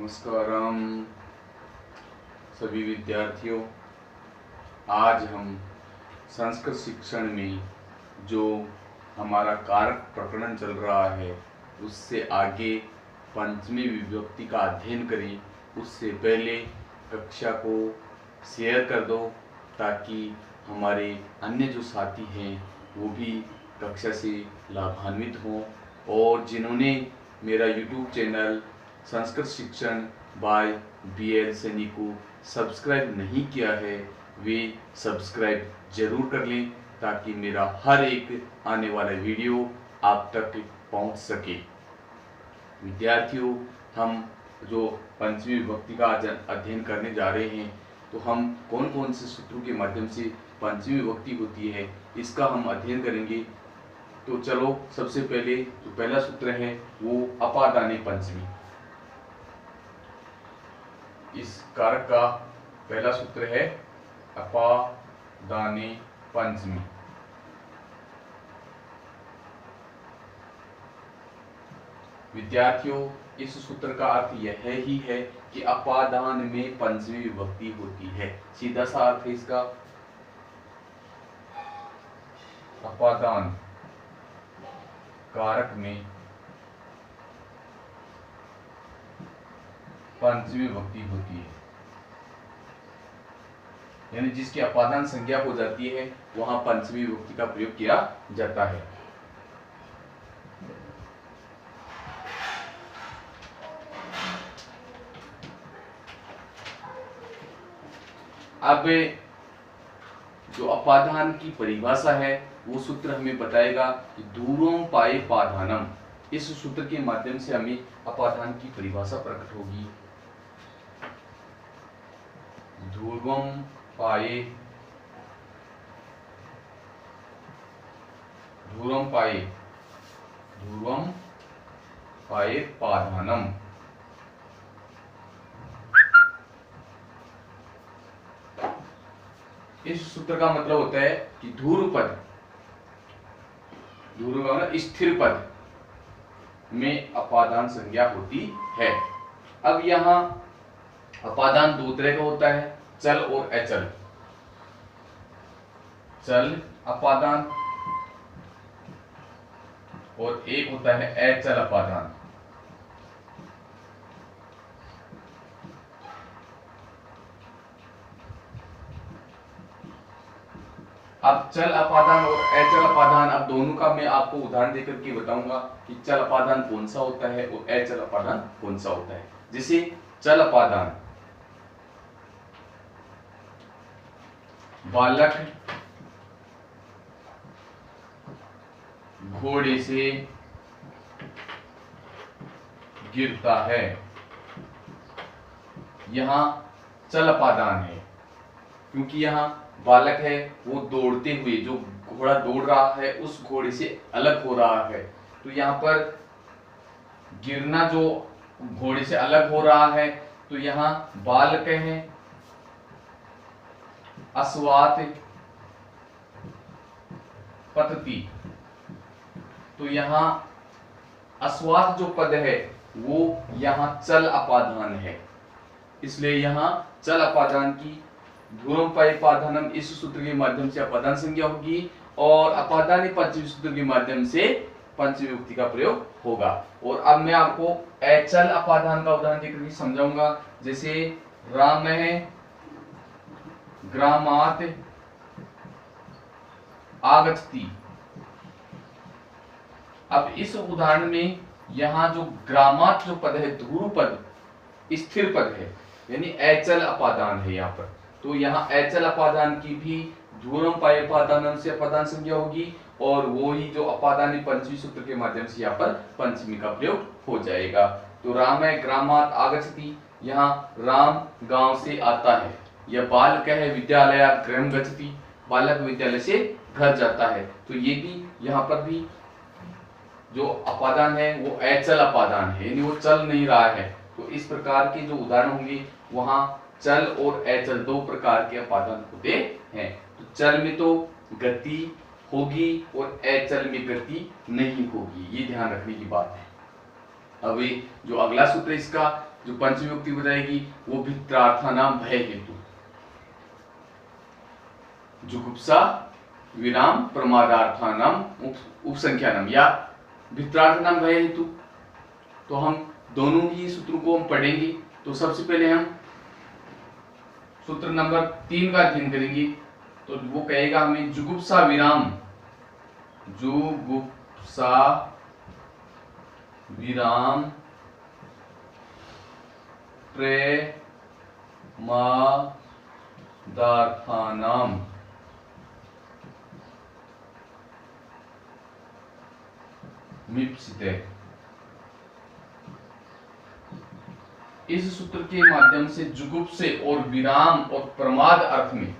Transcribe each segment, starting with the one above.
नमस्कारम सभी विद्यार्थियों। आज हम संस्कृत शिक्षण में जो हमारा कारक प्रकरण चल रहा है उससे आगे पंचमी विभक्ति का अध्ययन करें। उससे पहले कक्षा को शेयर कर दो ताकि हमारे अन्य जो साथी हैं वो भी कक्षा से लाभान्वित हों, और जिन्होंने मेरा YouTube चैनल संस्कृत शिक्षण बाय BL सैनी को सब्सक्राइब नहीं किया है वे सब्सक्राइब जरूर कर लें ताकि मेरा हर एक आने वाला वीडियो आप तक पहुंच सके। विद्यार्थियों, हम जो पंचमी विभक्ति का अध्ययन करने जा रहे हैं तो हम कौन कौन से सूत्रों के माध्यम से पंचमी विभक्ति होती है इसका हम अध्ययन करेंगे। तो चलो, सबसे पहले जो पहला सूत्र है वो अपादाने पंचमी। इस कारक का पहला सूत्र है अपादाने पंचमी। विद्यार्थियों, इस सूत्र का अर्थ यह ही है कि अपादान में पंचमी विभक्ति होती है। सीधा सा अर्थ है इसका, अपादान कारक में पंचमी विभक्ति होती है, यानी जिसकी अपादान संज्ञा हो जाती है वहां पंचमी विभक्ति का प्रयोग किया जाता है। अब जो अपादान की परिभाषा है वो सूत्र हमें बताएगा कि ध्रुवम पाये पाधानम। इस सूत्र के माध्यम से हमें अपादान की परिभाषा प्रकट होगी। ध्रुवम पाये पाधानम। इस सूत्र का मतलब होता है कि ध्रुव का मतलब स्थिर पद में अपादान संज्ञा होती है। अब यहाँ अपादान दो तरह का होता है, चल और अचल। चल अपादान और एक होता है अचल अपादान। अब चल अपादान और अचल अपादान, अब दोनों का मैं आपको उदाहरण देकर के बताऊंगा कि चल अपादान कौन सा होता है और अचल अपादान कौन सा होता है। जैसे चल अपादान, बालक घोड़े से गिरता है, यहां चल अपादान है क्योंकि यहां बालक है वो दौड़ते हुए, जो घोड़ा दौड़ रहा है उस घोड़े से अलग हो रहा है, तो यहाँ पर गिरना जो घोड़े से अलग हो रहा है तो यहाँ बालक है अस्वात पतति। तो यहाँ अस्वात जो पद है वो यहाँ चल अपादान है, इसलिए यहाँ चल अपादान की ध्रुवम पाये पाधानम इस सूत्र के माध्यम से अपादान संज्ञा होगी और अपादानी पंचमी सूत्र के माध्यम से पंचमी विभक्ति का प्रयोग होगा। और अब मैं आपको अचल अपादान का उदाहरण देकर समझाऊंगा। जैसे राम है ग्रामात आगच्छति। अब इस उदाहरण में यहाँ जो ग्रामात जो पद है ध्रुव पद स्थिर पद है, यानी अचल अपादान है यहाँ पर। तो यहाँ अचल अपादान की भी ध्रुवम पाये पाधानम से अपादान संज्ञा होगी और वो ही जो अपादानी पंचमी सूत्र के माध्यम से यहाँ पर पंचमी का प्रयोग हो जाएगा। तो राम है ग्रामात आगच्छति, यहाँ राम गांव से आता है। यह बालक है विद्यालय गृहं गच्छति, बालक विद्यालय से घर जाता है। तो ये भी यहाँ पर भी जो अपादान है वो अचल अपादान है, यानी वो चल नहीं रहा है। तो इस प्रकार के जो उदाहरण होंगे वहां चल और अचल दो प्रकार के अपादान होते हैं। तो चल में तो गति होगी और अचल में गति नहीं होगी, ये ध्यान रखने की बात है। अब जो अगला सूत्र इसका जो पंचमी विभक्ति बताएगी वो भित्रार्थानाम भय हेतु, जुगुप्सा विराम प्रमादार्थानाम उपसंख्यानम या भित्रार्थानाम भय हेतु। तो हम दोनों ही सूत्रों को हम पढ़ेंगे। तो सबसे पहले हम सूत्र नंबर 3 का अध्ययन करेंगे। तो वो कहेगा हमें जुगुप्सा विराम, जुगुप्सा विराम प्रमादार्थानाम मिप्सिते। इस सूत्र के माध्यम से जुगुप से और विराम और प्रमाद अर्थ में,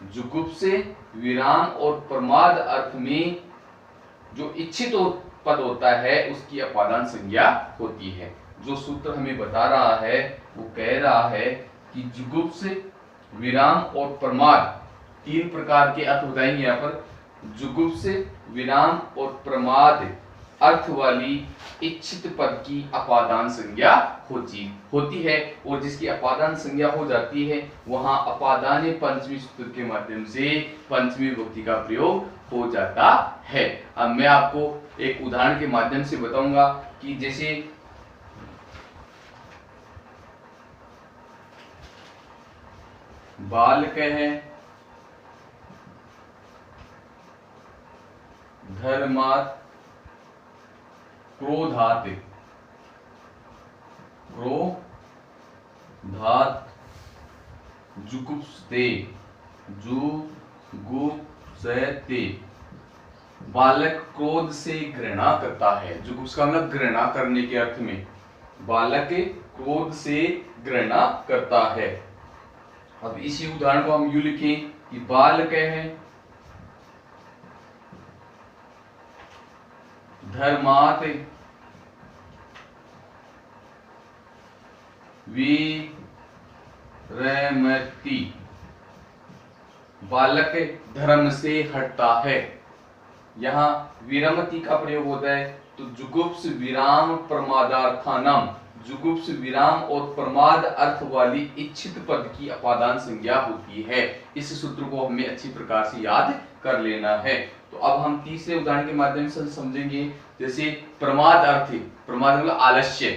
जुगुप से विराम और प्रमाद अर्थ में जो इच्छित पद होता है उसकी अपादान संज्ञा होती है। जो सूत्र हमें बता रहा है वो कह रहा है कि जुगुप से विराम और प्रमाद 3 प्रकार के अर्थ बताएंगे यहाँ पर। जुगुप से विराम और प्रमाद अर्थ वाली इच्छित पद की अपादान संज्ञा होती है, और जिसकी अपादान संज्ञा हो जाती है वहां अपादान पंचमी सूत्र के माध्यम से पंचमी विभक्ति का प्रयोग हो जाता है। अब मैं आपको एक उदाहरण के माध्यम से बताऊंगा कि जैसे बालक है, धर्मात् क्रोधात्, क्रोधात् जुगुप्सते, जुगुप्सते। बालक क्रोध से घृणा करता है। जुगुप्स का मतलब घृणा करने के अर्थ में। बालक क्रोध से घृणा करता है। अब इसी उदाहरण को हम यूं लिखें कि बालक है, धर्मात् विरमति। बालक धर्म से हटता है। यहाँ विरमति का प्रयोग होता है। तो जुगुप्स विराम प्रमादार्थानाम, जुगुप्स विराम और प्रमाद अर्थ वाली इच्छित पद की अपादान संज्ञा होती है। इस सूत्र को हमें अच्छी प्रकार से याद कर लेना है। तो अब हम तीसरे उदाहरण के माध्यम से समझेंगे। जैसे प्रमाद अर्थ, प्रमाद मतलब आलस्य।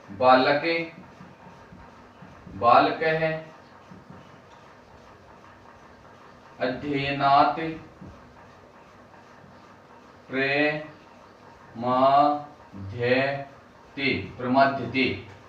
बालक है, अध्ययनात् प्रमाद्यते।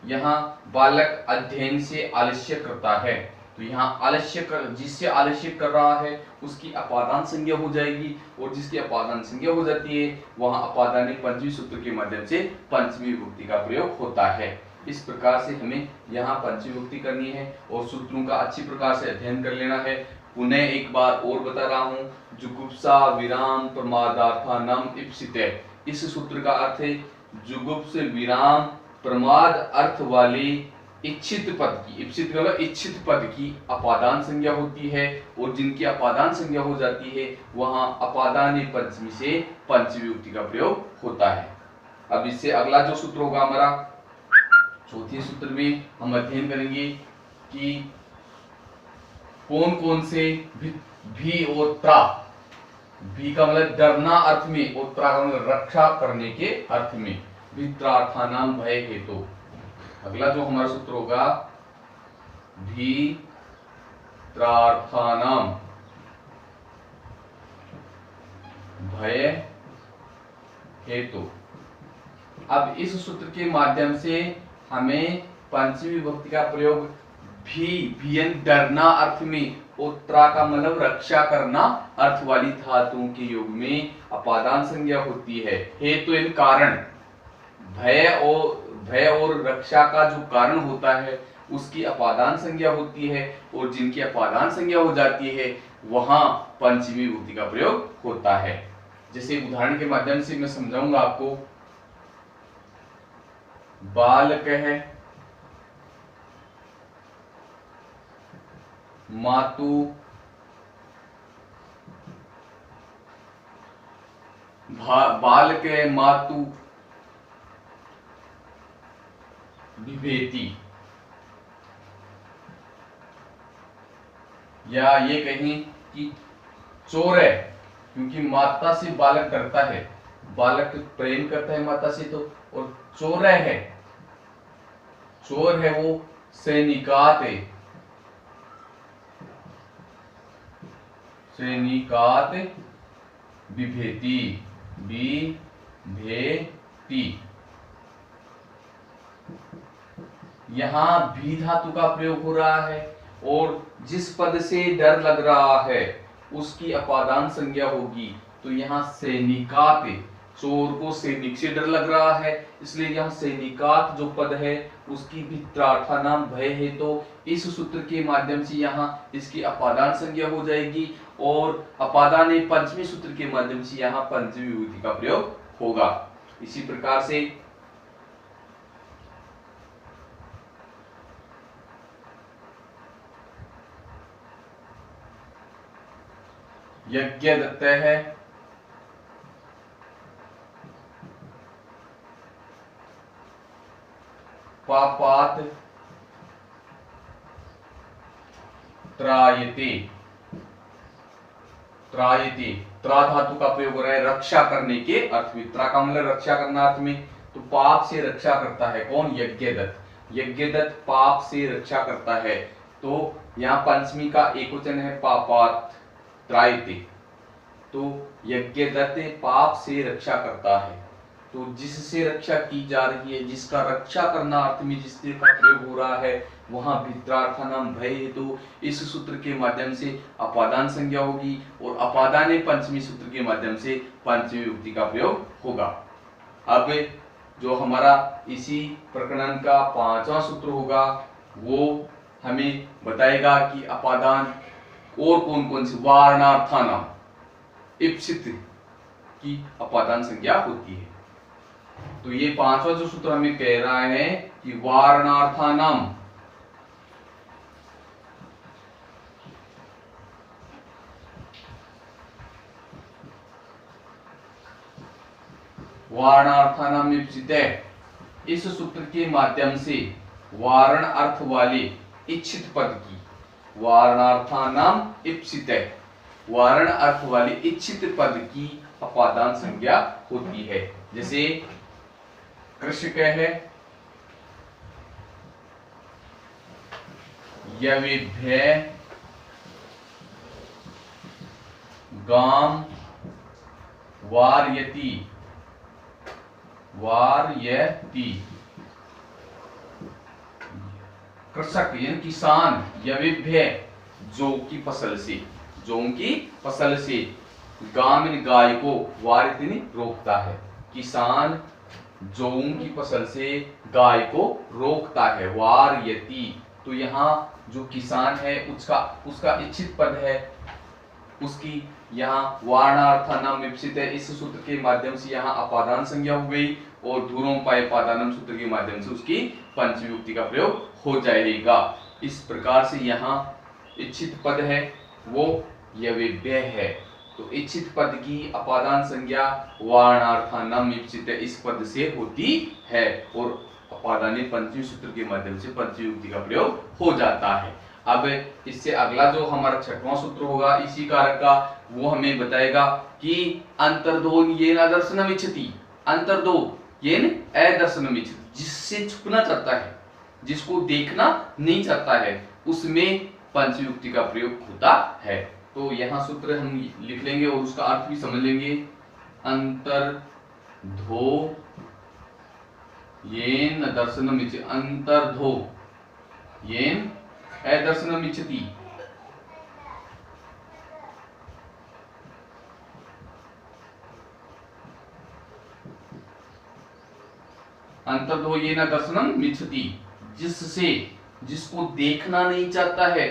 यहाँ बालक अध्ययन से आलस्य करता है। तो यहाँ आलस्य जिससे आलस्य कर रहा है उसकी अपादान संज्ञा हो जाएगी, और जिसकी अपादान संज्ञा हो जाती है वहां अपादान पंचमी सूत्र के माध्यम से पंचमी विभक्ति का प्रयोग होता है। इस प्रकार से हमें यहाँ पंचमी विभक्ति करनी है और सूत्रों का अच्छी प्रकार से अध्ययन कर लेना है। पुनः एक बार और बता रहा हूँ, जुगुप्सा विराम प्रमादार्थानाम इप्सिते। इस सूत्र का अर्थ है जुगुप्स विराम प्रमाद अर्थ वाली इच्छित पद की, इप्सित मतलब इच्छित पद की अपादान संज्ञा होती है, और जिनकी अपादान संज्ञा हो जाती है वहां अपादान पंचमी से पंचमी विभक्ति का प्रयोग होता है। अब इससे अगला जो सूत्र होगा हमारा चौथे सूत्र में हम अध्ययन करेंगे कि कौन कौन से भी और त्रा, भी का मतलब डरना अर्थ में और त्रा का मतलब रक्षा करने के अर्थ में, भित्रार्थानाम भय हेतु। तो अगला जो हमारा सूत्र होगा भित्रार्थानाम भय हेतु। अब इस सूत्र के माध्यम से हमें पंचमी विभक्ति का प्रयोग भी डरना अर्थ में और त्रा का मतलब रक्षा करना अर्थ वाली धातुओं के योग में अपादान संज्ञा होती है। हेतु इन कारण, भय और रक्षा का जो कारण होता है उसकी अपादान संज्ञा होती है, और जिनकी अपादान संज्ञा हो जाती है वहां पंचमी विभक्ति का प्रयोग होता है। जैसे उदाहरण के माध्यम से मैं समझाऊंगा आपको। बालक है, मातु बालक है, मातु बिभेति, या ये कहें कि चोर है, क्योंकि माता से बालक डरता है, बालक प्रेम करता है माता से, तो और चोर है, चोर है वो सैनिकात है, सैनिकात बिभेति, बिभेति। यहां भी धातु का प्रयोग हो रहा है और जिस पद से डर लग रहा है उसकी अपादान संज्ञा होगी। तो यहाँ सैनिकात, चोर को सैनिक से डर लग रहा है, इसलिए यहाँ सैनिकात जो पद है उसकी भित्रार्था नाम भय है, तो इस सूत्र के माध्यम से यहाँ इसकी अपादान संज्ञा हो जाएगी और अपादान पंचमी सूत्र के माध्यम से यहाँ पंचमी विभूति का प्रयोग होगा। इसी प्रकार से यज्ञ दत्त है, पापात त्रायते, त्रायते, त्रा धातु का प्रयोग हो रहा है रक्षा करने के अर्थ में, त्रा का मतलब रक्षा करना अर्थ में, तो पाप से रक्षा करता है कौन? यज्ञदत्त, यज्ञदत्त पाप से रक्षा करता है। तो यहाँ पंचमी का एकवचन है पापात त्रायते, तो यज्ञदत्त पाप से रक्षा करता है, तो जिससे रक्षा की जा रही है, जिसका रक्षा करना अर्थ में जिससे का प्रयोग हो रहा है वहां भित्रार्थ नाम भय है, तो इस सूत्र के माध्यम से अपादान संज्ञा होगी और अपादान पंचमी सूत्र के माध्यम से पंचमी विभक्ति का प्रयोग होगा। अब जो हमारा इसी प्रकरण का पांचवा सूत्र होगा वो हमें बताएगा कि अपादान और कौन कौन से वारणार्थानाम इप्सित की अपादान संज्ञा होती है। तो ये पांचवा जो सूत्र हमें कह रहा है कि वारणार्थानाम, वारणार्थानाम इप्सित है, इस सूत्र के माध्यम से वारण अर्थ वाले इच्छित पद की, वारणार्थानाम इप्सित है, वारण अर्थ वाले इच्छित पद की अपादान संज्ञा होती है। जैसे कृषक है, यविभ्य, गाम, वार्यति, वार्यति, कृषक यानी किसान, यविभ्य जौ की फसल से, जौ की फसल से, गाम गाय को, वार्यति रोकता है, किसान जौ की फसल से गाय को रोकता है, वार्यति। तो यहाँ जो किसान है उसका इच्छित पद है, उसकी यहाँ वारणार्थानाम विपसित है, इस सूत्र के माध्यम से यहाँ अपादान संज्ञा हो गई और धूरों पाए पादानम सूत्र के माध्यम से उसकी पंचमी विभक्ति का प्रयोग हो जाएगा। इस प्रकार से यहाँ इच्छित पद है वो यविभ्य है, तो इच्छित पद की अपादान संज्ञा वारणार्थानाम विपसित इस पद से होती है और अपादानी पंचमी सूत्र के माध्यम से पंचमी विभक्ति का प्रयोग हो जाता है। अब इससे अगला जो हमारा छठवां सूत्र होगा इसी कारक का, वो हमें बताएगा कि अंतर्दो येन अदर्शनम इच्छति, अंतर्दो येन अदर्शनम इच्छति, जिससे छुपना चाहता है, जिसको देखना नहीं चाहता है, उसमें पंचमी विभक्ति का प्रयोग होता है। तो यहाँ सूत्र हम लिख लेंगे और उसका अर्थ भी समझ लेंगे। अंतर्धो येन दर्शनम इच्छति, अंतर्धो येन अदर्शनम इच्छति, अंतर्धो येन दर्शनम इच्छति, जिससे, जिसको देखना नहीं चाहता है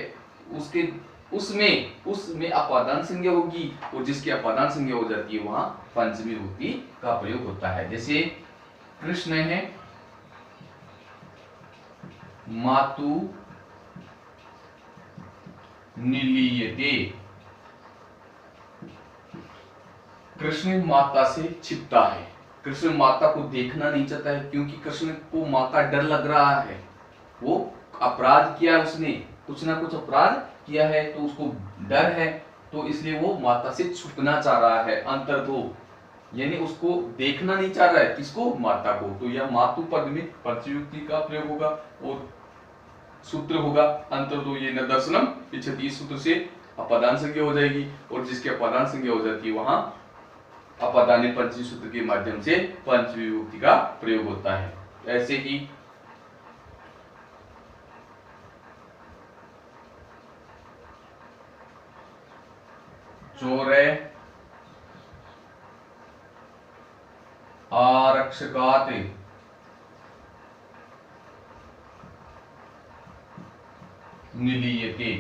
उसके उसमें अपादान संज्ञा होगी और जिसकी अपादान संज्ञा हो जाती है वहां पंचमी विभक्ति का प्रयोग होता है। जैसे कृष्ण है, मातु निलीयते, कृष्ण माता से छिपता है, कृष्ण माता को देखना नहीं चाहता है क्योंकि कृष्ण को माँ का डर लग रहा है। वो अपराध किया, उसने कुछ ना कुछ अपराध किया है तो उसको डर है, तो इसलिए वो माता से छुपना चाह रहा है। अंतर्धो यानी उसको देखना नहीं चाह रहा है, किसको? माता को। तो यह मातु पद में पंचविभक्ति का प्रयोग होगा और सूत्र होगा अंतर्धो ये न दर्शनम इच्छति। इस सूत्र से अपादान संज्ञा हो जाएगी और जिसकी अपादान संज्ञा हो जाती है वहां अपादाने पंचमी सूत्र के माध्यम से पंचमी विभक्ति का प्रयोग होता है। ऐसे ही चोरे आरक्षकात् निलीयते।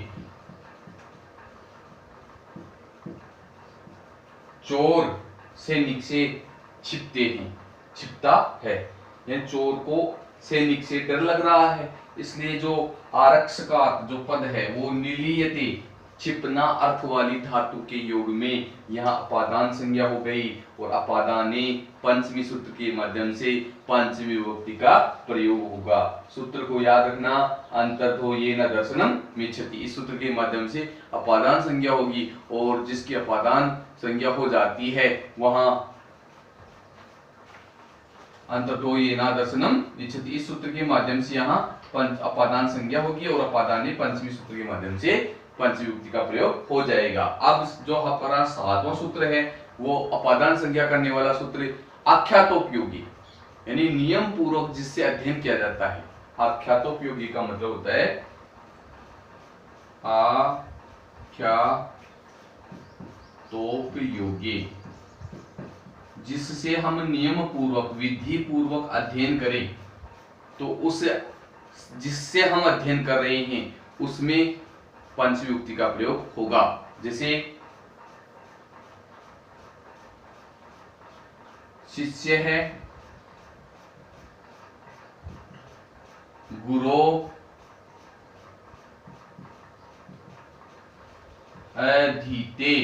चोर सैनिक से छिपते हैं, छिपता है, यानी चोर को सैनिक से डर लग रहा है, इसलिए जो आरक्षकात् जो पद है वो निलीयते छिपना अर्थ वाली धातु के योग में यहाँ अपादान संज्ञा हो गई और अपादाने पंचमी सूत्र के माध्यम से पंचमी विभक्ति का प्रयोग होगा। सूत्र को याद रखना, अंतर्धो ये न दर्शनम मिच्छति। इस सूत्र के माध्यम से अपादान संज्ञा होगी और जिसकी अपादान संज्ञा हो जाती है वहां अंतर्धो ये न दर्शनम मिच्छति। इस सूत्र के माध्यम से यहाँ अपादान संज्ञा होगी और अपादाने पंचमी सूत्र के माध्यम से पंचमी विभक्ति का प्रयोग हो जाएगा। अब जो हमारा सातवां सूत्र है वो अपादान संज्ञा करने वाला सूत्र आख्यातोपयोगी, यानी नियम पूर्वक जिससे अध्ययन किया जाता है। आख्यातोपयोगी का मतलब होता है आख्यातोपयोगी, जिससे हम नियम पूर्वक विधि पूर्वक अध्ययन करें, तो उस जिससे हम अध्ययन कर रहे हैं उसमें पंचमी विभक्ति का प्रयोग होगा। जैसे शिष्य है, गुरु अधीते,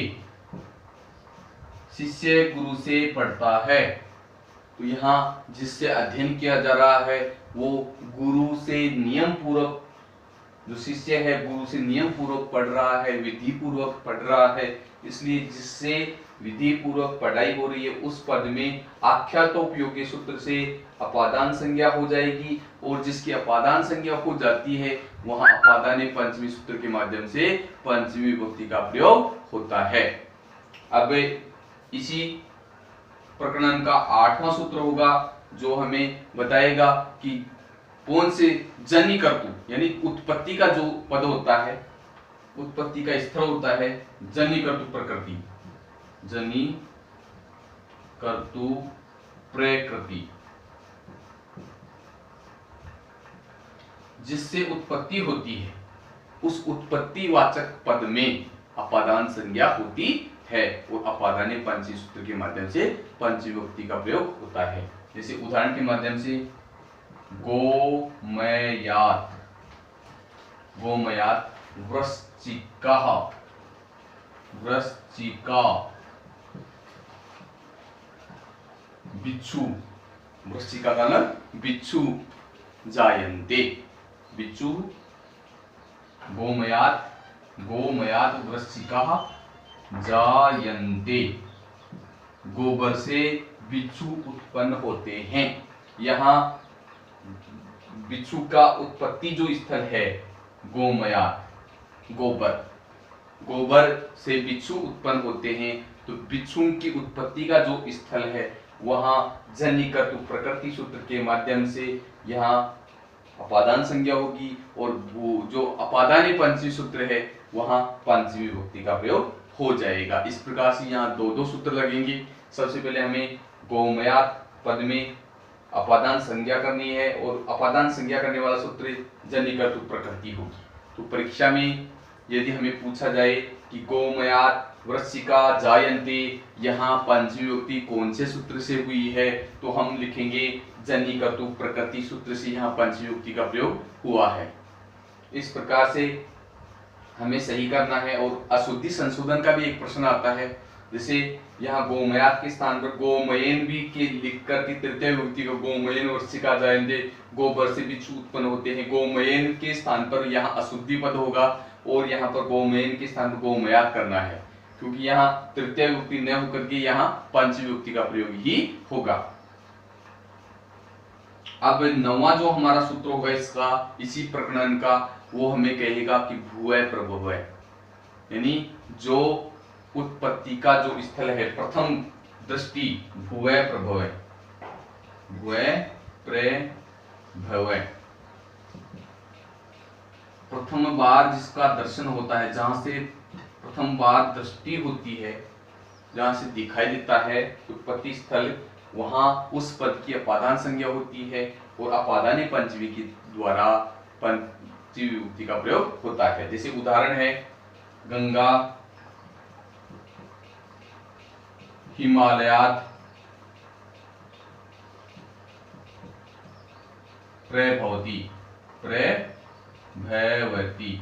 शिष्य गुरु से पढ़ता है, तो यहाँ जिससे अध्ययन किया जा रहा है वो गुरु से नियम पूर्वक, जो शिष्य है गुरु से नियम पूर्वक पढ़ रहा है, विधि पूर्वक पढ़ रहा है, इसलिए जिससे विधि पूर्वक पढ़ाई हो रही है उस पद में आख्यातोपयोगी सूत्र से अपादान संज्ञा हो जाएगी और जिसकी अपादान संज्ञा हो जाती है वहां अपादाने पंचमी सूत्र के माध्यम से पंचमी विभक्ति का प्रयोग होता है। अब इसी प्रकरण का आठवां सूत्र होगा जो हमें बताएगा कि कौन से जनि कर्तु यानी उत्पत्ति का जो पद होता है, उत्पत्ति का स्थल होता है जनि कर्तु प्रकृति, जनि कर्तु प्रकृति, जिससे उत्पत्ति होती है उस उत्पत्ति वाचक पद में अपादान संज्ञा होती है और अपादाने पंचमी सूत्र के माध्यम से पंचमी विभक्ति का प्रयोग होता है। जैसे उदाहरण के माध्यम से गोमयात्, गोमयात् वृश्चिकः, वृश्चिका, बिच्छू, वृश्चिका का मतलब बिच्छू, जायन्ते, बिच्छू, गोमयात्, गोमयात् वृश्चिकः जायन्ते, गोबर से बिच्छू उत्पन्न होते हैं। यहाँ बिच्छू का उत्पत्ति जो स्थल है गोमयात्, गोबर, गोबर से बिच्छू उत्पन्न होते हैं, तो बिच्छू की उत्पत्ति का जो स्थल है वहां जनि कर्तु प्रकृति सूत्र के माध्यम से यहाँ अपादान संज्ञा होगी और वो जो अपादाने पंचमी सूत्र है वहां पंचमी विभक्ति का प्रयोग हो जाएगा। इस प्रकार से यहाँ दो दो सूत्र लगेंगे। सबसे पहले हमें गोमयात् पद में अपादान संज्ञा करनी है और अपादान संज्ञा करने वाला सूत्र जनि कर्तु प्रकृति होगी। तो परीक्षा में यदि हमें पूछा जाए कि गोमयात् वृश्चिका जायन्ते यहाँ पंचमी विभक्ति कौन से सूत्र से हुई है, तो हम लिखेंगे जनि कर्तु प्रकृति सूत्र से यहाँ पंचमी विभक्ति का प्रयोग हुआ है। इस प्रकार से हमें सही करना है। और अशुद्धि संशोधन का भी एक प्रश्न आता है, जैसे यहाँ गोमयात के स्थान पर गोमयन भी के लिख करके तृतीय विभक्ति को गोमयन वर्षिका जायन्ते, गोबर से भी उत्पन्न होते हैं। गोमयन के स्थान पर यहाँ अशुद्धि पद होगा और यहाँ पर गोमयन के स्थान पर गोमयात करना है, क्योंकि यहाँ तृतीय विभक्ति न होकर के यहाँ पंचमी विभक्ति का प्रयोग ही होगा। अब नवा जो हमारा सूत्र होगा इसका, इसी प्रकरण का, वो हमें कहेगा कि भूय प्रभव है, यानी जो उत्पत्ति का जो स्थल है, प्रथम दृष्टि भूय प्रभव है, भूय प्रभव, प्रथम बार जिसका दर्शन होता है, जहां से प्रथम बार दृष्टि होती है, जहां से दिखाई देता है उत्पत्ति स्थल, वहां उस पद की अपादान संज्ञा होती है और अपादानी पंचमी के द्वारा पंचमी विभक्ति का प्रयोग होता है। जैसे उदाहरण है गंगा हिमालयात प्रभवती, प्रभवती,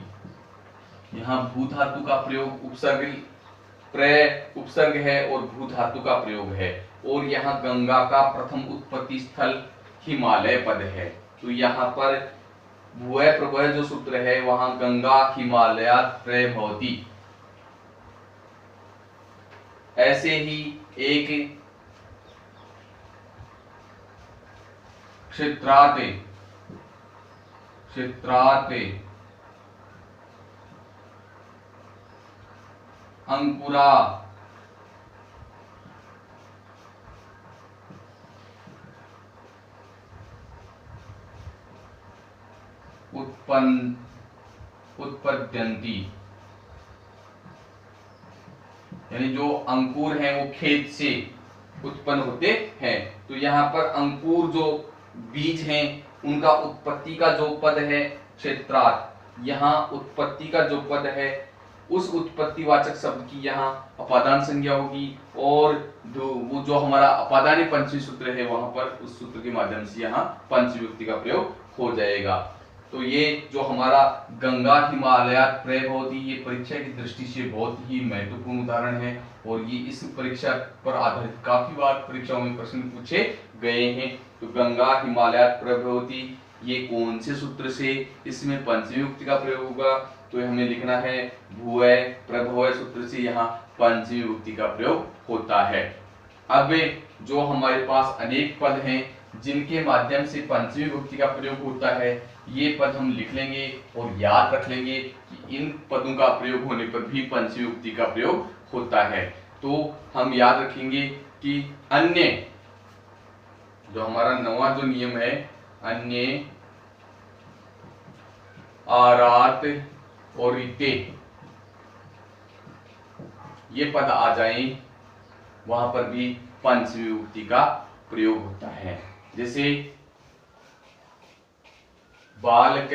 यहाँ भू धातु का प्रयोग उपसर्ग, उपसर्ग है और भू धातु का प्रयोग है, और यहाँ गंगा का प्रथम उत्पत्ति स्थल हिमालय पद है, तो यहाँ पर भूय प्रभव जो सूत्र है वहां गंगा हिमालयात प्रभवती। ऐसे ही एक क्षेत्राते, क्षेत्राते अंकुरा उत्पद्यन्ति, यानी जो अंकुर हैं वो खेत से उत्पन्न होते हैं, तो यहाँ पर अंकुर जो बीज हैं उनका उत्पत्ति का जो पद है क्षेत्रात, यहाँ उत्पत्ति का जो पद है उस उत्पत्तिवाचक शब्द की यहाँ अपादान संज्ञा होगी, और वो जो हमारा अपादानी पंचमी सूत्र है वहां पर उस सूत्र के माध्यम से यहाँ पंचमी विभक्ति का प्रयोग हो जाएगा। तो ये जो हमारा गंगा हिमालयात प्रभवती, ये परीक्षा की दृष्टि से बहुत ही महत्वपूर्ण उदाहरण है, और ये इस परीक्षा पर आधारित काफी बार परीक्षाओं में प्रश्न पूछे गए हैं। तो गंगा हिमालयात प्रभवती, ये कौन से सूत्र से इसमें पंचमी विभक्ति का प्रयोग होगा, तो हमें लिखना है भूय प्रभव सूत्र से यहाँ पंचमी विभक्ति का प्रयोग होता है। अब जो हमारे पास अनेक पद हैं जिनके माध्यम से पंचमी विभक्ति का प्रयोग होता है, ये पद हम लिख लेंगे और याद रख लेंगे कि इन पदों का प्रयोग होने पर भी पंचमी विभक्ति का प्रयोग होता है। तो हम याद रखेंगे कि अन्य, जो हमारा नवा जो नियम है, अन्य, आरात और रीते, ये पद आ जाएं, वहां पर भी पंचमी विभक्ति का प्रयोग होता है। जैसे बालक,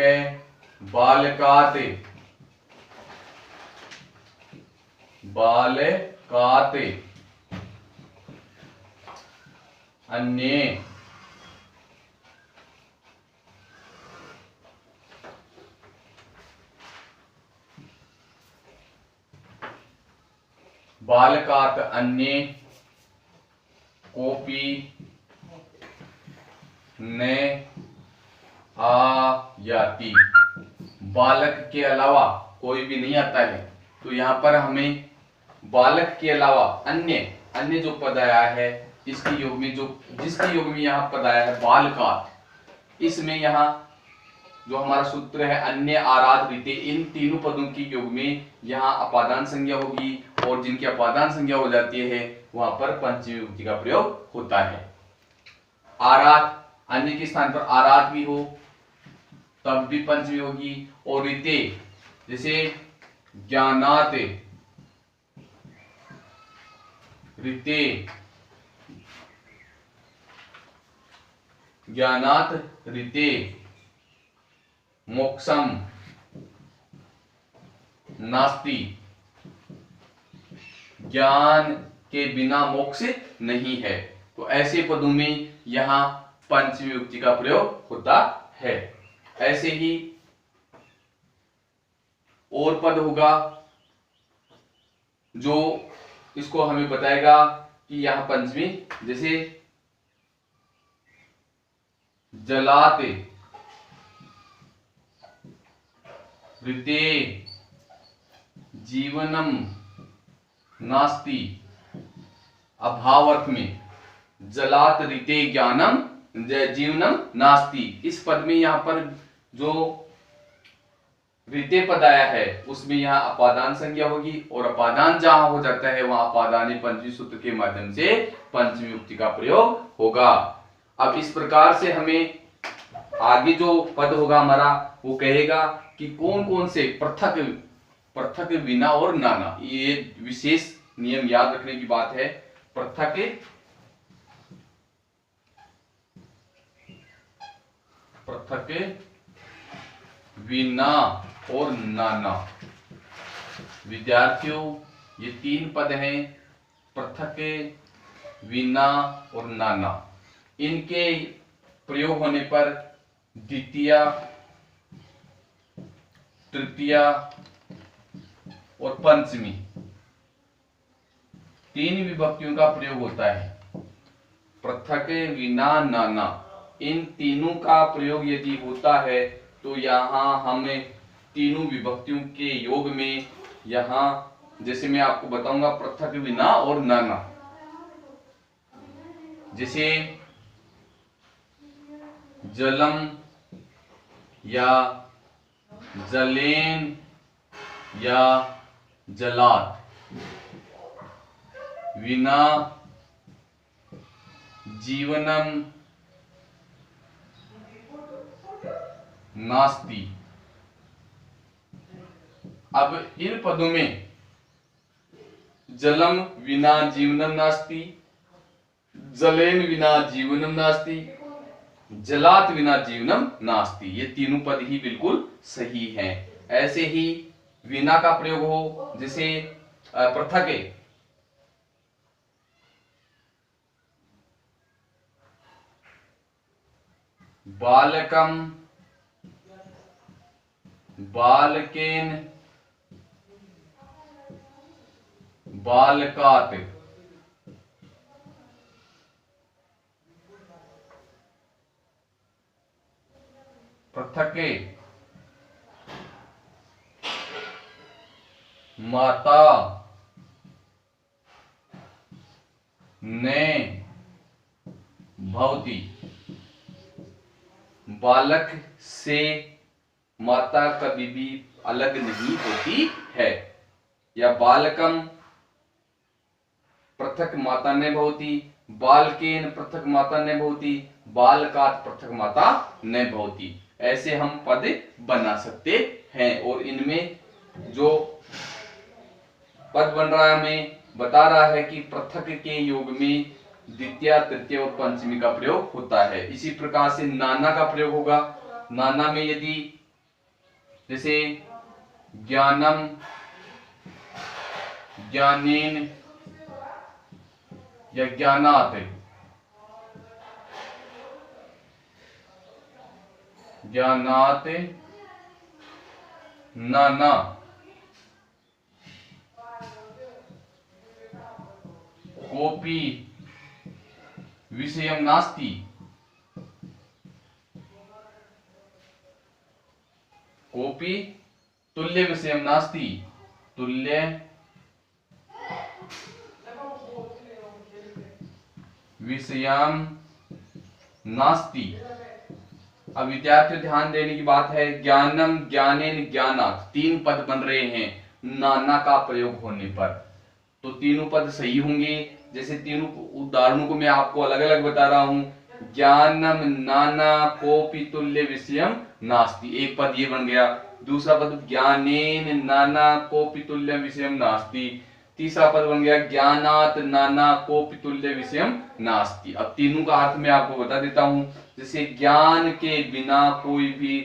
बालकाते, बालकाते, अन्य, बालकात अन्य, कोपी ने आयाति, बालक के अलावा कोई भी नहीं आता है, तो यहाँ पर हमें बालक के अलावा अन्य, अन्य जो पद आया है इसके योग में, जो जिसके योग में यहाँ पद आया है बालकात, इसमें यहाँ जो हमारा सूत्र है अन्य, आराध, रीते, इन तीनों पदों के योग में यहाँ अपादान संज्ञा होगी, और जिनकी अपादान संज्ञा हो जाती है वहां पर पंचमी विभक्ति का प्रयोग होता है। आराध, अन्य के स्थान पर आराध भी हो तब भी पंचमी होगी, और रीते, जैसे ज्ञानाते, रीते, ज्ञानात रीते, मोक्षम नास्ति, ज्ञान के बिना मोक्ष नहीं है, तो ऐसे पदों में यहां पंचमी विभक्ति का प्रयोग होता है। ऐसे ही और पद होगा जो इसको हमें बताएगा कि यह पंचमी, जैसे जलाते ऋते जीवनम नास्ति, अभावर्थ में जलात ऋते ज्ञानम जीवनम नास्ति। इस पद में यहां पर जो ऋते पद आया है उसमें यहाँ अपादान संज्ञा होगी, और अपादान जहां हो जाता है वहां अपादानी पंचमी सूत्र के माध्यम से पंचमी विभक्ति का प्रयोग होगा। अब इस प्रकार से हमें आगे जो पद होगा हमारा वो कहेगा कि कौन कौन से पृथक पृथक, विना और नाना, ये विशेष नियम याद रखने की बात है। पृथक, पृथक, विना और नाना। विद्यार्थियों ये तीन पद हैं, पृथक, विना और नाना। इनके प्रयोग होने पर द्वितीय, तृतीय और पंचमी तीन विभक्तियों का प्रयोग होता है। पृथक, विना, नाना, इन तीनों का प्रयोग यदि होता है तो यहाँ हमें तीनों विभक्तियों के योग में, यहाँ जैसे मैं आपको बताऊंगा पृथक, विना और नाना। जैसे जलम या जलेन या जलात, विना जीवनम नास्ति। अब इन पदों में जलम विना जीवनम नास्ति, जलेन विना जीवनम नास्ति, जलात विना जीवनम नास्ति, ये तीनों पद ही बिल्कुल सही हैं। ऐसे ही विना का प्रयोग हो, जैसे पृथक, बालकम, बालकेन, बालकात, पृथक, माता ने भवती। बालक से माता कभी भी अलग नहीं होती है। या बालकम पृथक माता ने भवती, बालकेन पृथक माता ने भवती, बालकात पृथक माता ने भवती। ऐसे हम पद बना सकते हैं। और इनमें जो पद बन रहा है हमें बता रहा है कि पृथक के योग में द्वितीय, तृतीय और पंचमी का प्रयोग होता है। इसी प्रकार से नाना का प्रयोग होगा। नाना में यदि जैसे ज्ञानम, ज्ञानेन या ज्ञानात, ज्ञानात, नाना, कोपी विषयम नास्ति, कोपी तुल्य विषयम नास्ति, तुल्य विषयम नास्ति। अब विद्यार्थियों ध्यान देने की बात है, ज्ञानम, ज्ञानेन, ज्ञानात तीन पद बन रहे हैं नाना का प्रयोग होने पर, तो तीनों पद सही होंगे। जैसे तीनों उदाहरणों को मैं आपको अलग अलग बता रहा हूं। ज्ञानम, नाना, कोपी तुल्य विषयम नास्ति, एक पद ये बन गया। दूसरा पद ज्ञानेन, नाना, कोपी तुल्य विषयम नास्ति। तीसरा पद बन गया ज्ञानात, नाना, कोपी तुल्य विषयम नास्ति। अब तीनों का अर्थ मैं आपको बता देता हूं। जैसे ज्ञान के बिना कोई भी,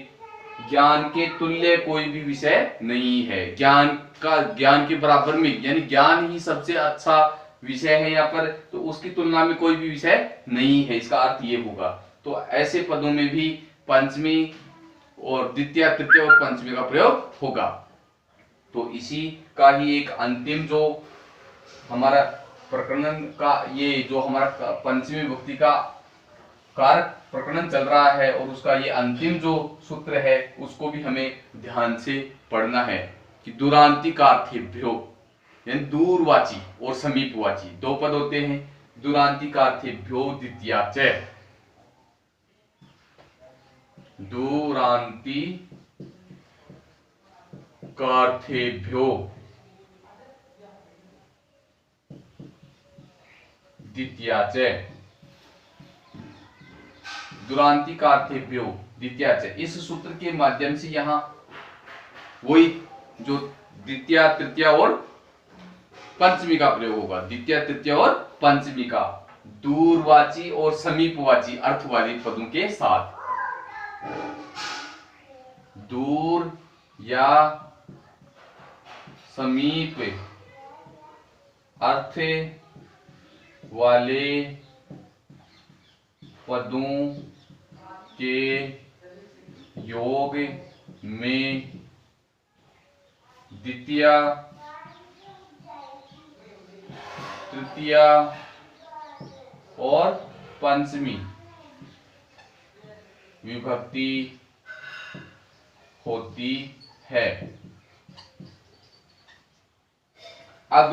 ज्ञान के तुल्य कोई भी विषय नहीं है। ज्ञान के बराबर में, यानी ज्ञान ही सबसे अच्छा विषय है यहाँ पर, तो उसकी तुलना में कोई भी विषय नहीं है, इसका अर्थ ये होगा। तो ऐसे पदों में भी पंचमी और द्वितीय, तृतीय और पंचमी का प्रयोग होगा। तो इसी का ही एक अंतिम जो हमारा प्रकरण का ये जो हमारा पंचमी विभक्ति का कारक प्रकरण चल रहा है और उसका ये अंतिम जो सूत्र है उसको भी हमें ध्यान से पढ़ना है कि दूरांतिकार्थेभ्यो यानी दूरवाची और समीपवाची दो पद होते हैं। दूरांतिकार्थेभ्यो द्वितीया च, दूरांतिकार्थेभ्यो द्वितीया च, दूरांतिकार्थेभ्यो द्वितीया च। इस सूत्र के माध्यम से यहाँ वही जो द्वितीया तृतीया और पंचमी का प्रयोग होगा। द्वितीय तृतीय और पंचमी का दूरवाची और समीपवाची अर्थ वाले पदों के साथ। दूर या समीप अर्थ वाले पदों के योग में द्वितीय तृतीय और पंचमी विभक्ति होती है। अब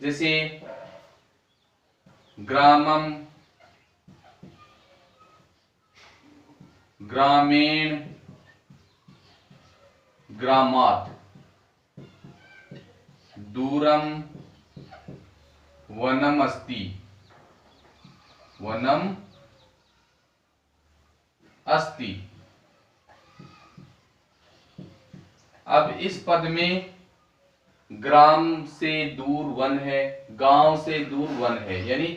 जैसे ग्रामम, ग्रामीण, ग्रामात्, दूरम वनम अस्ति, वनम अस्ति। अब इस पद में ग्राम से दूर वन है, गांव से दूर वन है, यानी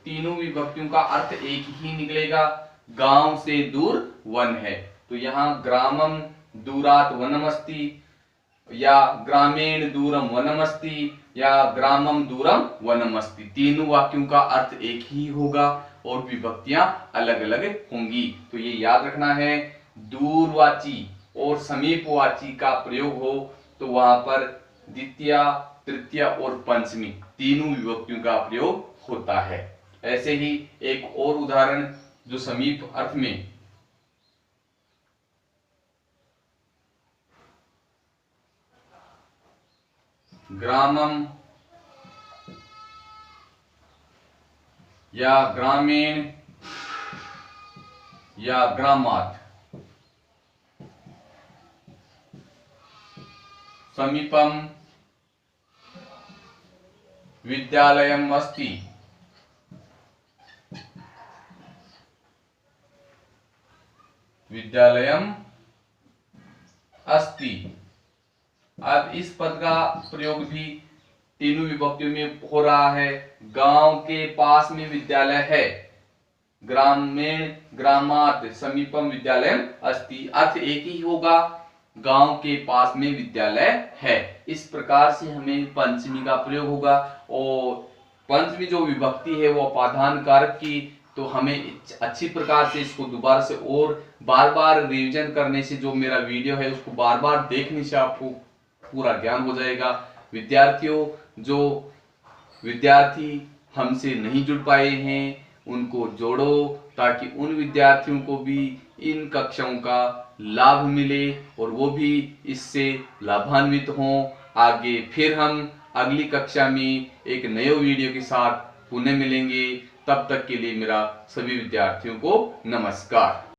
तीनों विभक्तियों का अर्थ एक ही निकलेगा। गांव से दूर वन है तो यहाँ ग्रामम दूरात वनमस्ति या ग्रामीण दूरम वनमस्ति या ग्रामम दूरम वनमस्ति, तीनों वाक्यों का अर्थ एक ही होगा और विभक्तियां अलग अलग होंगी। तो ये याद रखना है, दूरवाची और समीपवाची का प्रयोग हो तो वहां पर द्वितीय तृतीय और पंचमी तीनों विभक्तियों का प्रयोग होता है। ऐसे ही एक और उदाहरण जो समीप अर्थ में ग्रामम या ग्रामीण या ग्रामात्, समीपम विद्यालयम अस्ति, विद्यालयम अस्ति। अब इस पद का प्रयोग भी तीनों विभक्तियों में हो रहा है। गांव के पास में विद्यालय है, ग्रामीण ग्रामात् समीपम विद्यालयम अस्ति, अर्थ एक ही होगा, गांव के पास में विद्यालय है। इस प्रकार से हमें पंचमी का प्रयोग होगा और पंचमी जो विभक्ति है वो अपादान कारक की, तो हमें अच्छी प्रकार से इसको दोबारा से और बार बार रिवीजन करने से, जो मेरा वीडियो है उसको बार बार देखने से आपको पूरा ज्ञान हो जाएगा। विद्यार्थियों, जो विद्यार्थी हमसे नहीं जुड़ पाए हैं उनको जोड़ो ताकि उन विद्यार्थियों को भी इन कक्षाओं का लाभ मिले और वो भी इससे लाभान्वित हों। आगे फिर हम अगली कक्षा में एक नए वीडियो के साथ पुनः मिलेंगे। तब तक के लिए मेरा सभी विद्यार्थियों को नमस्कार।